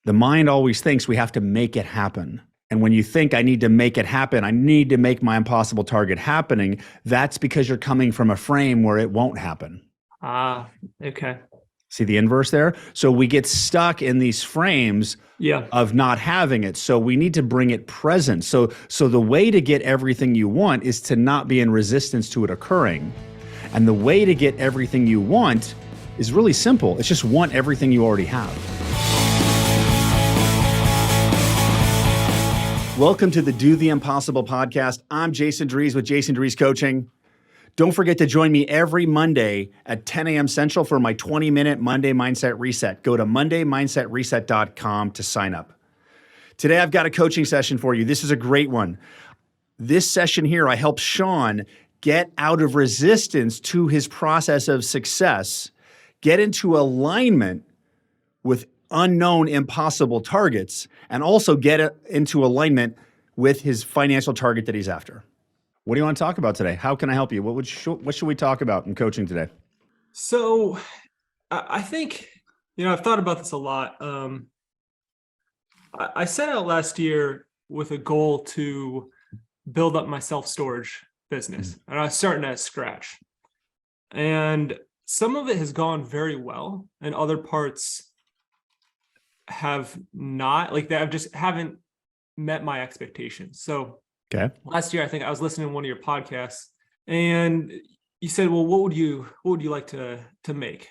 The mind always thinks we have to make it happen. And when you think I need to make it happen, I need to make my impossible target happening, that's because you're coming from a frame where it won't happen. Ah, okay. See the inverse there? So we get stuck in these frames Yeah. of not having it. So we need to bring it present. So the way to get everything you want is to not be in resistance to it occurring. And the way to get everything you want is really simple. It's just want everything you already have. Welcome to the Do the Impossible podcast. I'm Jason Drees with Jason Drees Coaching. Don't forget to join me every Monday at 10 a.m. Central for my 20-minute Monday Mindset Reset. Go to mondaymindsetreset.com to sign up. Today, I've got a coaching session for you. This is a great one. This session here, I help Sean get out of resistance to his process of success, get into alignment with unknown, impossible targets, and also get into alignment with his financial target that he's after. What do you want to talk about today? How can I help you? What should we talk about in coaching today? So I think, I've thought about this a lot. I set out last year with a goal to build up my self-storage business, and I was starting at scratch. And some of it has gone very well, and other parts have not, like that just haven't met my expectations. So Okay. last year, I think I was listening to one of your podcasts, and you said, well, what would you like to make?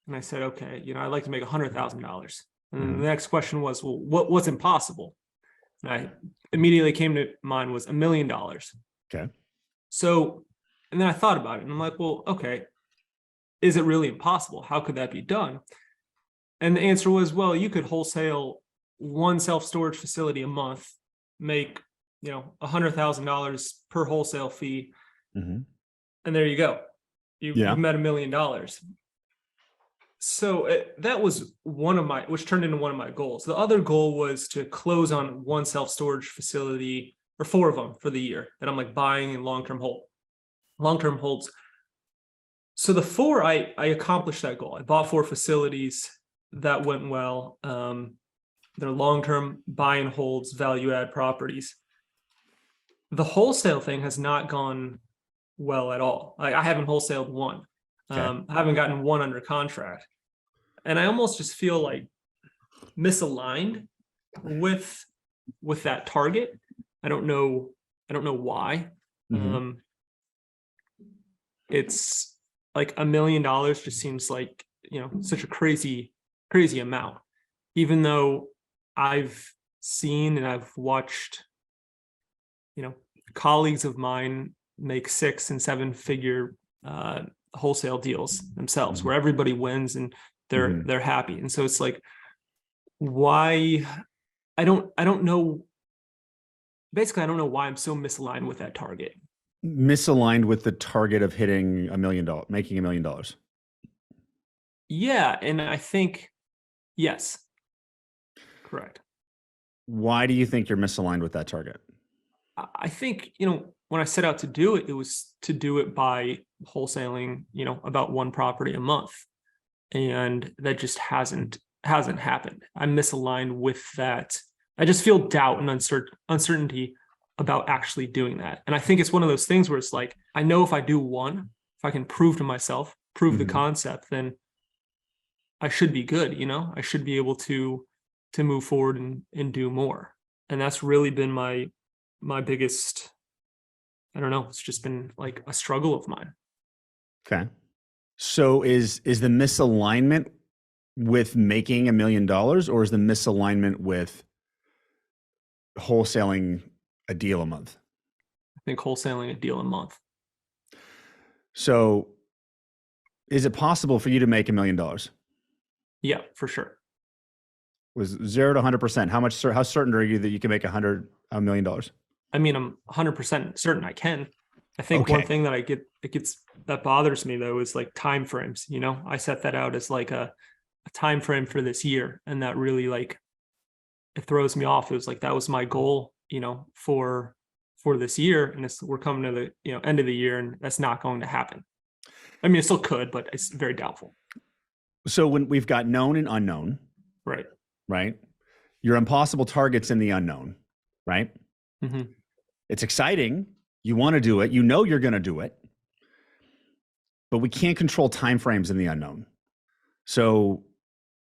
And I said, okay, I'd like to make $100,000. And the next question was, well, what's impossible? And I immediately came to mind was $1 million. Okay. So, and then I thought about it, and I'm like, well, okay, is it really impossible? How could that be done? And the answer was, well, you could wholesale one self-storage facility a month, make $100,000 per wholesale fee. And there you go. You met $1 million. So that was which turned into one of my goals. The other goal was to close on one self-storage facility, or 4 of them for the year, that I'm like buying in long-term holds. So the 4, I accomplished that goal. I bought 4 facilities. That went well. They're long-term buy and holds, value add properties. The wholesale thing has not gone well at all. I haven't wholesaled one. Okay. I haven't gotten one under contract. And I almost just feel like misaligned with that target. I don't know why. It's like $1 million just seems like, such a crazy amount, even though I've seen and I've watched, colleagues of mine make 6 and 7 figure wholesale deals themselves, where everybody wins and they're happy. And so it's like, why? I don't know. Basically, I don't know why I'm so misaligned with that target. Misaligned with the target of hitting $1 million, making $1 million. Yeah, and I think yes, correct. Why do you think you're misaligned with that target? I think, when I set out to do it, it was to do it by wholesaling, about 1 property a month. And that just hasn't happened. I'm misaligned with that. I just feel doubt and uncertainty about actually doing that. And I think it's one of those things where it's like, I know if I do one, if I can prove to myself, prove the concept, then I should be good, I should be able to move forward and do more. And that's really been my biggest, I don't know, it's just been like a struggle of mine. Okay. So is the misalignment with making $1 million, or is the misalignment with wholesaling a deal a month? I think wholesaling a deal a month. So is it possible for you to make $1 million? Yeah, for sure. Was 0 to 100%. How certain are you that you can make $1 million? I mean, I'm 100% certain I can. I think one thing that that bothers me though is like time frames. I set that out as like a time frame for this year, and that really it throws me off. It was like that was my goal, for this year, and we're coming to the end of the year, and that's not going to happen. I mean, it still could, but it's very doubtful. So when we've got known and unknown, right? Your impossible target's in the unknown, right? Mm-hmm. It's exciting. You want to do it. You know you're going to do it. But we can't control timeframes in the unknown. So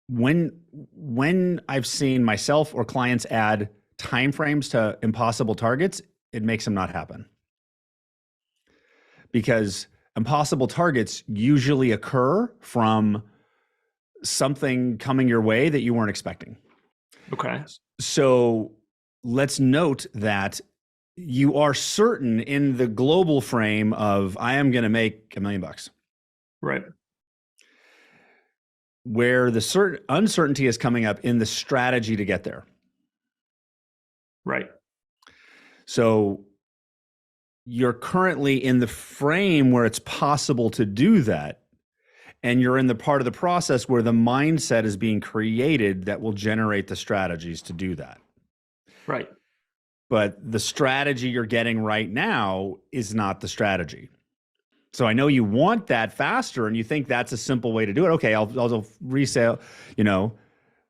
when I've seen myself or clients add timeframes to impossible targets, it makes them not happen. Because impossible targets usually occur from something coming your way that you weren't expecting. Okay. So let's note that you are certain in the global frame of I am going to make $1 million. Right. Where the uncertainty is coming up in the strategy to get there. Right. So you're currently in the frame where it's possible to do that. And you're in the part of the process where the mindset is being created that will generate the strategies to do that. Right. But the strategy you're getting right now is not the strategy. So I know you want that faster and you think that's a simple way to do it. Okay, I'll resale,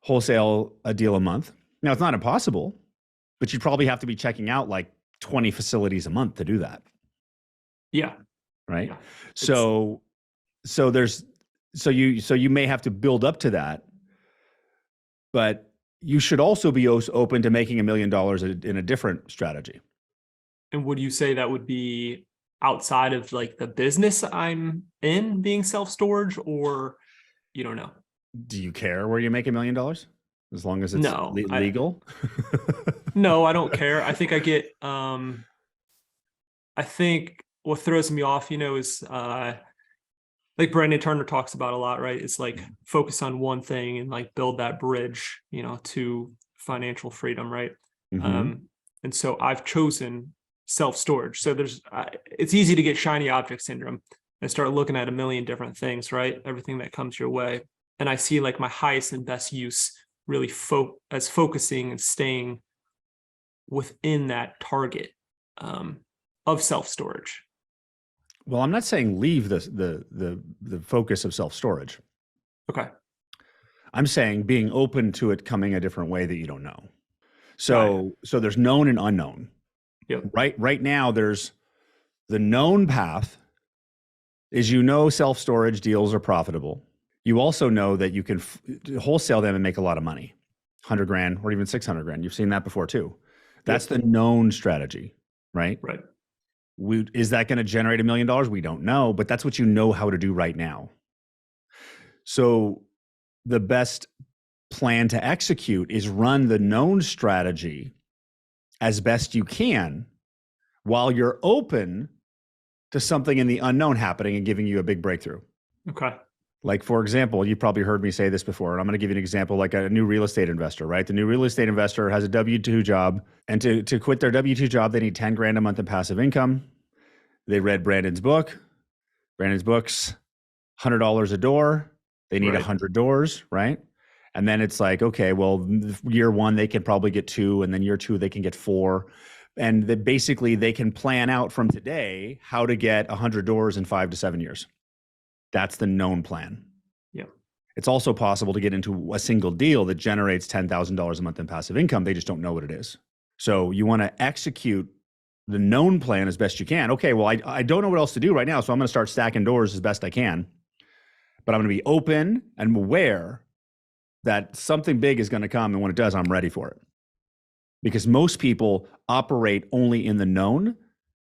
wholesale a deal a month. Now it's not impossible, but you probably have to be checking out like 20 facilities a month to do that. Yeah. Right. Yeah. So you may have to build up to that, but you should also be open to making $1 million in a different strategy. And would you say that would be outside of like the business I'm in being self-storage, or you don't know? Do you care where you make $1 million? As long as it's legal? No, I don't care. I think I think what throws me off, is like Brandon Turner talks about a lot, right? It's like focus on one thing and like build that bridge, to financial freedom, right? Mm-hmm. And so I've chosen self-storage. So it's easy to get shiny object syndrome and start looking at a million different things, right? Everything that comes your way. And I see like my highest and best use really as focusing and staying within that target of self-storage. Well, I'm not saying leave the focus of self-storage. Okay. I'm saying being open to it coming a different way that you don't know. So there's known and unknown. Yep. Right now, there's the known path is self-storage deals are profitable. You also know that you can wholesale them and make a lot of money, 100 grand or even 600 grand. You've seen that before too. That's the known strategy, right? Right. Is that going to generate $1 million? We don't know, but that's what you know how to do right now. So the best plan to execute is run the known strategy as best you can while you're open to something in the unknown happening and giving you a big breakthrough. Okay. Like, for example, you probably heard me say this before, and I'm going to give you an example, like a new real estate investor, right? The new real estate investor has a W-2 job, and to quit their W-2 job, they need 10 grand a month in passive income. They read Brandon's book. Brandon's book's $100 a door. They need 100 doors, right? And then it's like, okay, well, year one, they can probably get 2, and then year 2, they can get 4. And basically, they can plan out from today how to get 100 doors in 5 to 7 years. That's the known plan. Yeah. It's also possible to get into a single deal that generates $10,000 a month in passive income. They just don't know what it is. So you want to execute the known plan as best you can. Okay, well, I don't know what else to do right now, so I'm going to start stacking doors as best I can. But I'm going to be open and aware that something big is going to come, and when it does, I'm ready for it. Because most people operate only in the known.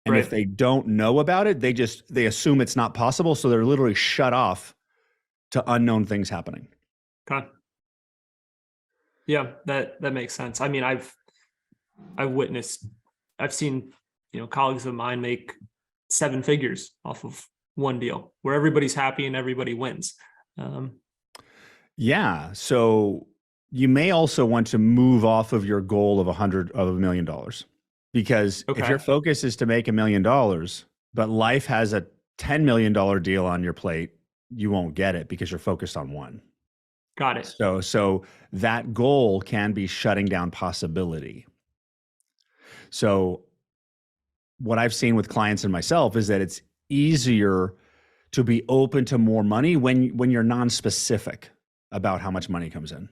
And if they don't know about it, they assume it's not possible. So they're literally shut off to unknown things happening. Okay. Yeah, that makes sense. I mean, I've seen, colleagues of mine make 7 figures off of one deal where everybody's happy and everybody wins. Yeah. So you may also want to move off of your goal of $1 million. Because if your focus is to make $1 million, but life has a $10 million deal on your plate, you won't get it because you're focused on one. Got it. So that goal can be shutting down possibility. So what I've seen with clients and myself is that it's easier to be open to more money when you're non-specific about how much money comes in.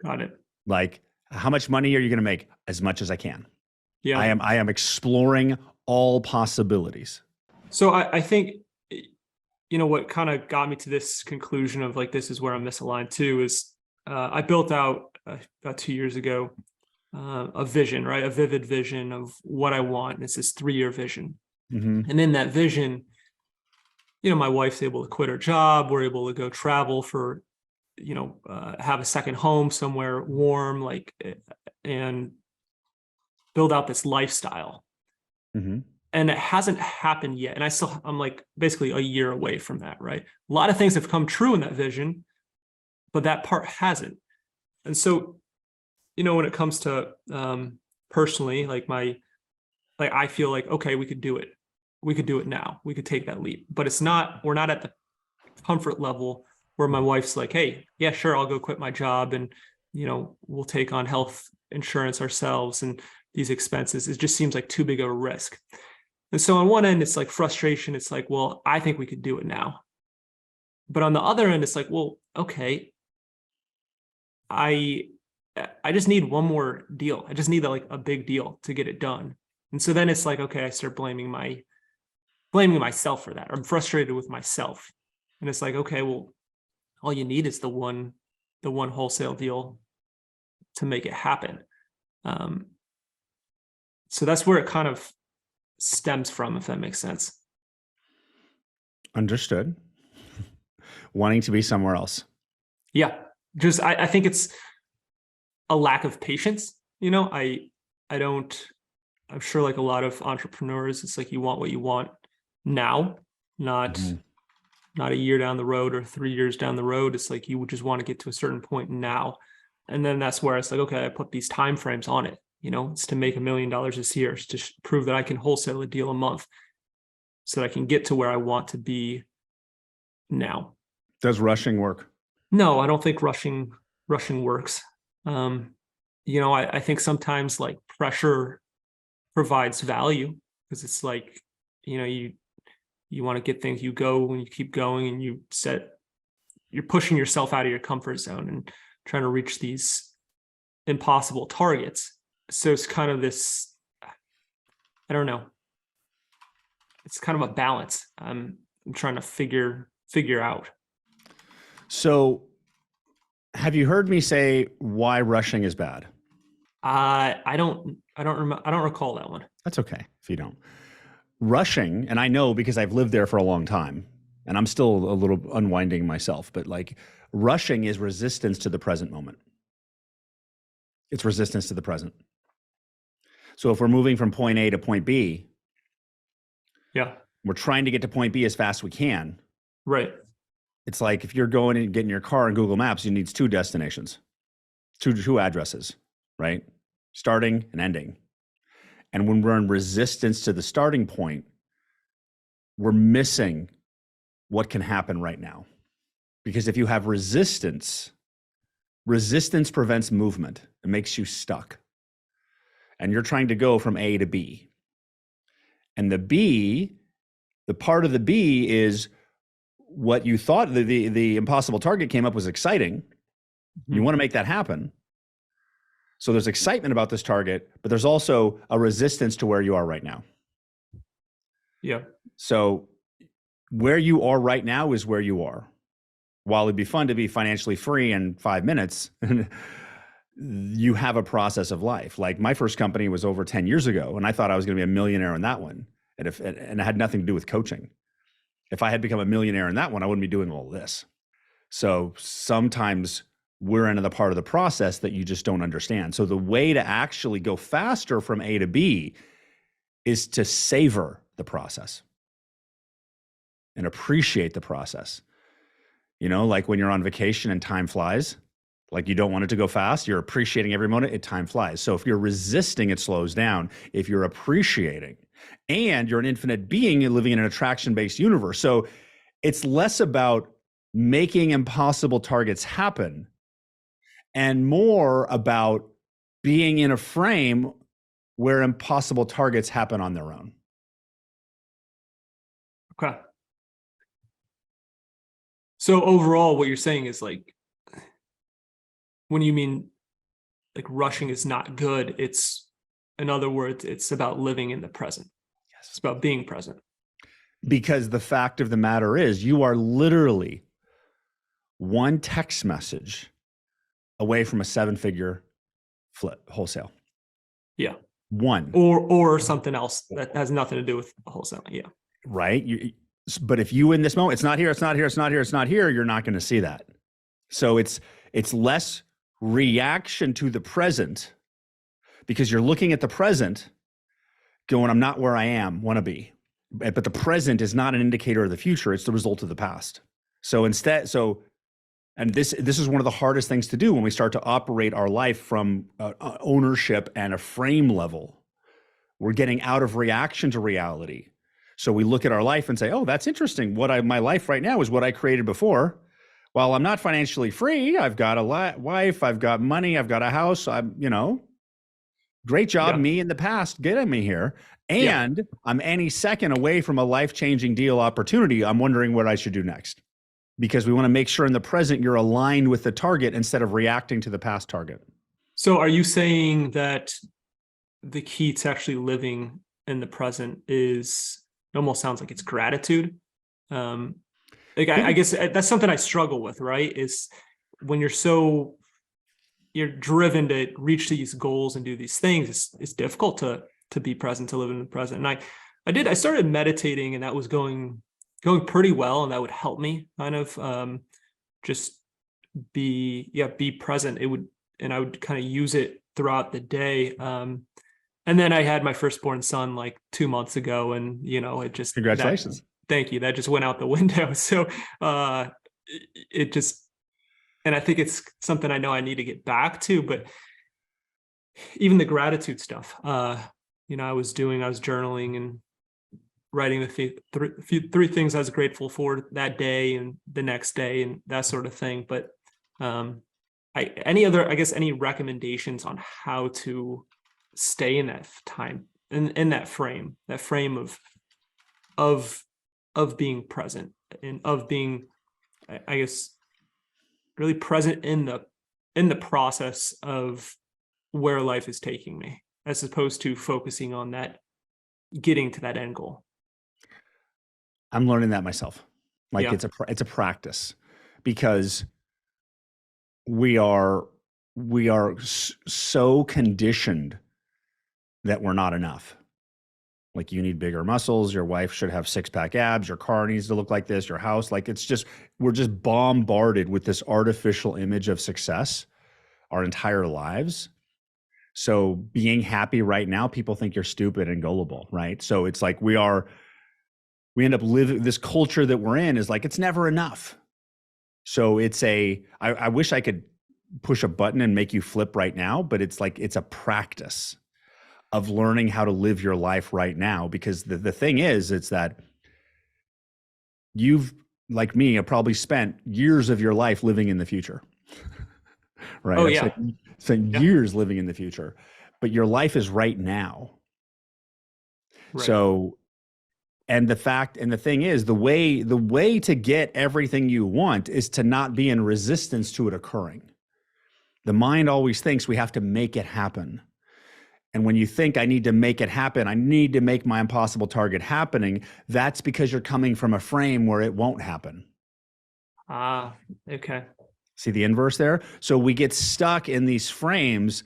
Got it. Like, How much money are you going to make? As much as I can. Yeah. I am exploring all possibilities. So I think, what kind of got me to this conclusion of like, this is where I'm misaligned too, is I built out about 2 years ago a vision, right? A vivid vision of what I want. And it's this 3-year vision. Mm-hmm. And in that vision, my wife's able to quit her job. We're able to go travel for, have a second home somewhere warm, like, and build out this lifestyle. Mm-hmm. And it hasn't happened yet. And I'm like basically a year away from that, right? A lot of things have come true in that vision, but that part hasn't. And so, when it comes to personally, like I feel like, okay, we could do it. We could do it now. We could take that leap, but we're not at the comfort level where my wife's like, hey, yeah, sure, I'll go quit my job and, we'll take on health insurance ourselves and these expenses. It just seems like too big of a risk. And so on one end, it's like frustration. It's like, well, I think we could do it now. But on the other end, it's like, well, okay, I just need one more deal. I just need like a big deal to get it done. And so then it's like, okay, I start blaming myself for that. I'm frustrated with myself. And it's like, okay, well, all you need is the one wholesale deal to make it happen. So that's where it kind of stems from, if that makes sense. Understood. Wanting to be somewhere else. Yeah. Just, I think it's a lack of patience. I'm sure like a lot of entrepreneurs, it's like you want what you want now, not a year down the road or 3 years down the road. It's like you would just want to get to a certain point now. And then that's where it's like, okay, I put these time frames on it. It's to make $1 million this year. It's to prove that I can wholesale a deal a month so that I can get to where I want to be now. Does rushing work? No, I don't think rushing works. I think sometimes like pressure provides value because it's like, you want to get things, you go when you keep going and you're pushing yourself out of your comfort zone and trying to reach these impossible targets. So it's kind of this, I don't know. It's kind of a balance. I'm trying to figure out. So have you heard me say why rushing is bad? I don't recall that one. That's okay if you don't. Rushing, and I know because I've lived there for a long time and I'm still a little unwinding myself, but like rushing is resistance to the present moment. It's resistance to the present. So if we're moving from point A to point B, yeah, we're trying to get to point B as fast as we can. Right. It's like if you're going and getting your car in Google Maps, you need 2 destinations, two addresses, right? Starting and ending. And when we're in resistance to the starting point, we're missing what can happen right now. Because if you have resistance prevents movement. It makes you stuck. And you're trying to go from A to B. And the part of the B is what you thought the impossible target came up was exciting. Mm-hmm. You want to make that happen. So there's excitement about this target, but there's also a resistance to where you are right now. Yeah. So where you are right now is where you are. While it'd be fun to be financially free in 5 minutes, you have a process of life. Like my first company was over 10 years ago, and I thought I was going to be a millionaire in that one. And it had nothing to do with coaching. If I had become a millionaire in that one, I wouldn't be doing all this. So sometimes we're into the part of the process that you just don't understand. So the way to actually go faster from A to B is to savor the process and appreciate the process. Like when you're on vacation and time flies, like you don't want it to go fast, you're appreciating every moment, time flies. So if you're resisting, it slows down. If you're appreciating, and you're an infinite being living in an attraction-based universe. So it's less about making impossible targets happen and more about being in a frame where impossible targets happen on their own. Okay. So overall, what you're saying is like, when you mean like rushing is not good. In other words, it's about living in the present. Yes. It's about being present. Because the fact of the matter is, you are literally one text message away from a 7-figure flip wholesale. Yeah. One. Or something else that has nothing to do with wholesaling. Yeah. Right. But if you in this moment, it's not here, it's not here, it's not here, it's not here, you're not going to see that. So it's less reaction to the present, because you're looking at the present going, I'm not where I want to be. But the present is not an indicator of the future. It's the result of the past. So instead, and this is one of the hardest things to do when we start to operate our life from ownership and a frame level. We're getting out of reaction to reality. So we look at our life and say, oh, that's interesting. My life right now is what I created before. While I'm not financially free, I've got a wife, I've got money, I've got a house. Great job, me in the past getting me here. And I'm any second away from a life-changing deal opportunity. I'm wondering what I should do next. Because we want to make sure in the present you're aligned with the target instead of reacting to the past target. So are you saying that the key to actually living in the present is, it almost sounds like it's gratitude? I guess that's something I struggle with, right? Is when you're driven to reach these goals and do these things, it's difficult to be present, to live in the present. And I started meditating, and that was going pretty well, and that would help me kind of just be present. And I would kind of use it throughout the day. And then I had my firstborn son like 2 months ago, and it just, congratulations. Thank you. That just went out the window. So it just, and I think it's something I know I need to get back to. But even the gratitude stuff, I was journaling and writing the three things I was grateful for that day and the next day and that sort of thing. But any recommendations on how to stay in that time, in that frame of being present, and of being, I guess, really present in the process of where life is taking me, as opposed to focusing on that, getting to that end goal. I'm learning that myself. Like, Yeah. it's a practice, because we are so conditioned that we're not enough. Like, you need bigger muscles, your wife should have 6-pack abs, your car needs to look like this, your house, like, we're just bombarded with this artificial image of success our entire lives. So being happy right now, people think you're stupid and gullible, right? So it's like we end up living this culture that we're in is like, it's never enough. So I wish I could push a button and make you flip right now, but it's like, it's a practice of learning how to live your life right now. Because the thing is, it's that you've, like me, have probably spent years of your life living in the future, right? Oh, yeah. Spent years living in the future, but your life is right now. Right. So, and the thing is, the way to get everything you want is to not be in resistance to it occurring. The mind always thinks we have to make it happen. And when you think, I need to make it happen, I need to make my impossible target happening, that's because you're coming from a frame where it won't happen. Okay. See the inverse there? So we get stuck in these frames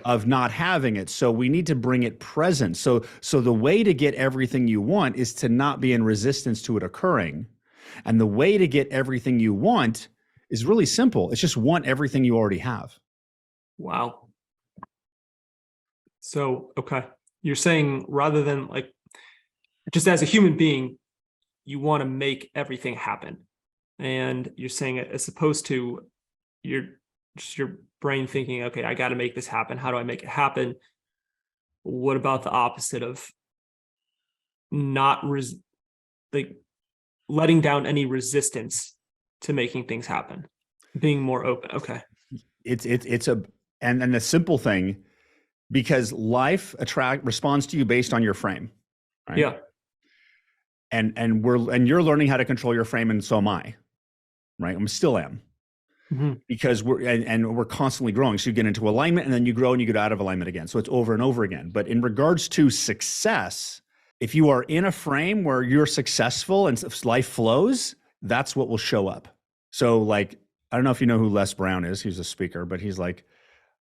of not having it. So we need to bring it present. So the way to get everything you want is to not be in resistance to it occurring. And the way to get everything you want is really simple. It's just want everything you already have. Wow. So, okay. You're saying, rather than, like, just as a human being, you want to make everything happen. And you're saying it as opposed to your brain thinking, okay, I got to make this happen. How do I make it happen? What about the opposite of not like letting down any resistance to making things happen, being more open? Okay. And the simple thing, because life responds to you based on your frame, right? Yeah. And you're learning how to control your frame, and so am I, right? I still am. because we're constantly growing. So you get into alignment and then you grow and you get out of alignment again. So it's over and over again. But in regards to success, if you are in a frame where you're successful and life flows, that's what will show up. So like, I don't know if you know who Les Brown is. He's a speaker, but he's like,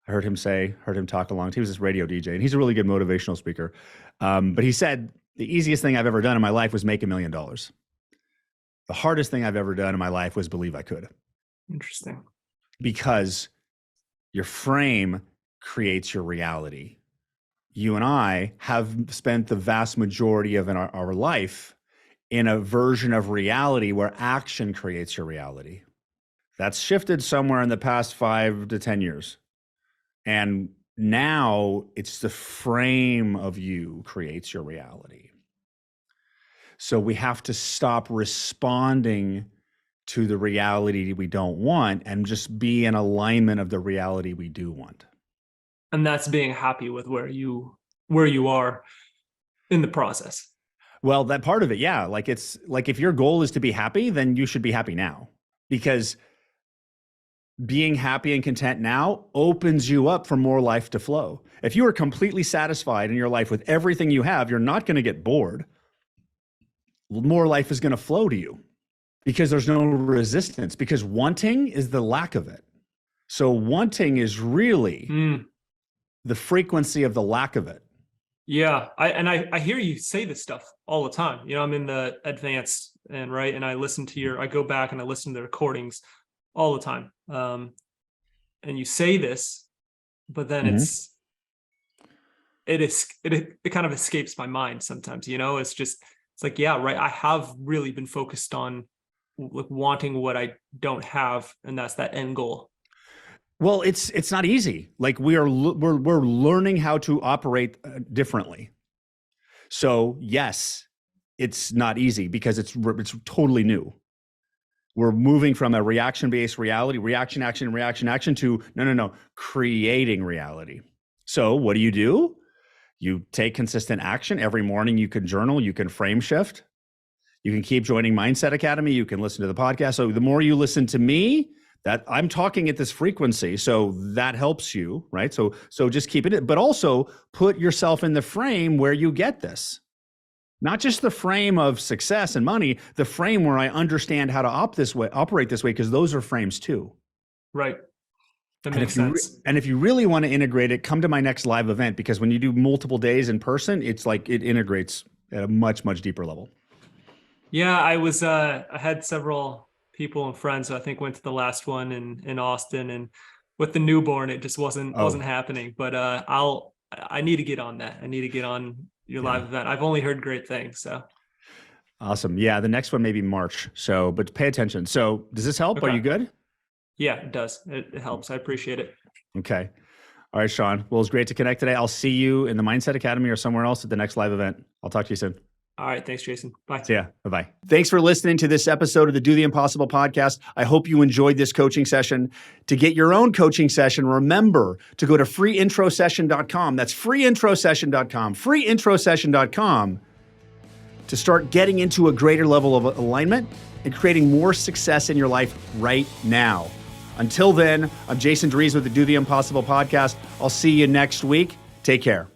I heard him talk along. He was this radio DJ and he's a really good motivational speaker. But he said, the easiest thing I've ever done in my life was make $1 million. The hardest thing I've ever done in my life was believe I could. Interesting. Because your frame creates your reality. You and I have spent the vast majority of our life in a version of reality where action creates your reality. That's shifted somewhere in the past 5 to 10 years. And now it's the frame of you creates your reality. So we have to stop responding to the reality we don't want and just be in alignment of the reality we do want. And that's being happy with where you are in the process. Well, that part of it, yeah. Like it's like if your goal is to be happy, then you should be happy now, because being happy and content now opens you up for more life to flow. If you are completely satisfied in your life with everything you have, you're not going to get bored. More life is going to flow to you because there's no resistance, because wanting is the lack of it. So wanting is really the frequency of the lack of it. Yeah. I hear you say this stuff all the time. You know, I'm in the advanced and I go back and I listen to the recordings all the time. And you say this, but then it kind of escapes my mind sometimes, you know, it's like, yeah, right. I have really been focused on like wanting what I don't have. And that's that end goal. Well, it's not easy. Like we're learning how to operate differently. So yes, it's not easy because it's totally new. We're moving from a reaction-based reality, reaction, action to no, creating reality. So what do? You take consistent action every morning. You can journal, you can frame shift, you can keep joining Mindset Academy, you can listen to the podcast. So the more you listen to me, that I'm talking at this frequency, so that helps you, right? So just keep it, but also put yourself in the frame where you get this. Not just the frame of success and money, the frame where I understand how to operate this way, because those are frames too. Right. That makes sense. And if you really want to integrate it, come to my next live event, because when you do multiple days in person, it's like it integrates at a much, much deeper level. Yeah, I had several people and friends who I think went to the last one in Austin, and with the newborn, it just wasn't happening. But I need to get on that. I need to get on your live event. I've only heard great things. So awesome. Yeah. The next one may be March. So, but pay attention. So does this help? Okay. Are you good? Yeah, it does. It helps. I appreciate it. Okay. All right, Sean. Well, it's great to connect today. I'll see you in the Mindset Academy or somewhere else at the next live event. I'll talk to you soon. All right. Thanks, Jason. Bye. See ya. Bye-bye. Thanks for listening to this episode of the Do the Impossible podcast. I hope you enjoyed this coaching session. To get your own coaching session, remember to go to freeintrosession.com. That's freeintrosession.com. Freeintrosession.com to start getting into a greater level of alignment and creating more success in your life right now. Until then, I'm Jason Drees with the Do the Impossible podcast. I'll see you next week. Take care.